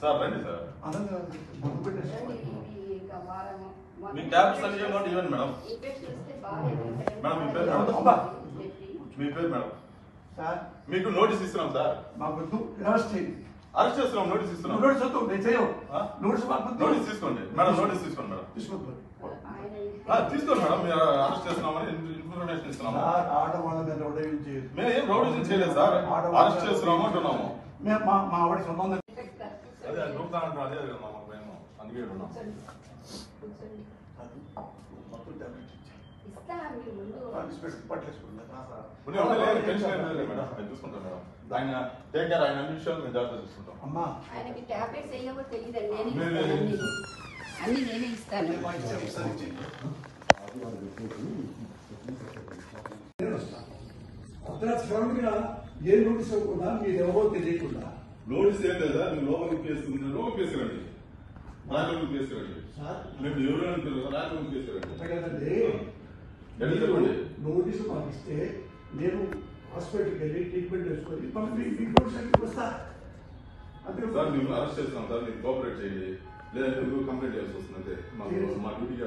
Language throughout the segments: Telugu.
సార్ రండి సార్ మీ ట్యాబ్స్ అన్ని ఇవ్వండి మేడం. మేడం మీ పేరు మేడం. మీకు నోటీస్ ఇస్తున్నాం సార్. అరెస్ట్ చేస్తున్నాం. నోటీస్ ఇస్తున్నాం. నోటీస్ తీసుకోండి మేడం. నోటీస్ తీసుకోండి మేడం. తీసుకోండి మేడం. మీరు అరెస్ట్ చేస్తున్నామని ఇన్ఫర్మేషన్ ఇస్తున్నాము. మేము ఏం రౌడీజం చేయలేదు సార్. అరెస్ట్ చేస్తున్నాము అంటున్నాము. అదే దొరుకుతా అంటాం. అదే మాకు మేము అందుకే ఉన్నాం. చూసుకుంటాం మేడం. ఆయన టేక్ కేర్. ఆయన అన్ని విషయాలు మేము జాగ్రత్త చూసుకుంటాం. ఆయనకి టాబ్లెట్స్ వేయవో తెలియదండి. అన్ని నేనే ఇస్తాను. ఏ నోటీస్ ఇవ్వకుండా మీరు ఎవరో తెలియకుండా నోటీస్ ఏం లేదా? మీరు లోపలికి కేసుకుంటున్నారు. లోపలికి కేసుకురండి. రాజలోకి కేసుకురండి. మేము ఎవరు అంటారు? రాజలోకి కేసుకురండి. నోటీసు పంపిస్తే నేను హాస్పిటల్కి వెళ్ళి ట్రీట్మెంట్ చేసుకొని వస్తా. అంతే సార్. మేము అరెస్ట్ చేస్తున్నాం సార్. మీరు కోఆపరేట్ చేయండి. లేదంటే మీరు కంప్లైంట్ చేయాల్సి వస్తుంది. అంతే మా డ్యూటీకి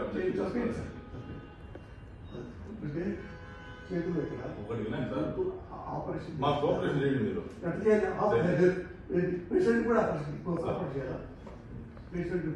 ఒకటి వినండి సార్. ఆపరేషన్ మా కోఆపరేషన్ చేయండి. మీరు పేషెంట్ కూడా ఆపరేషన్ చేయాలి. పేషెంట్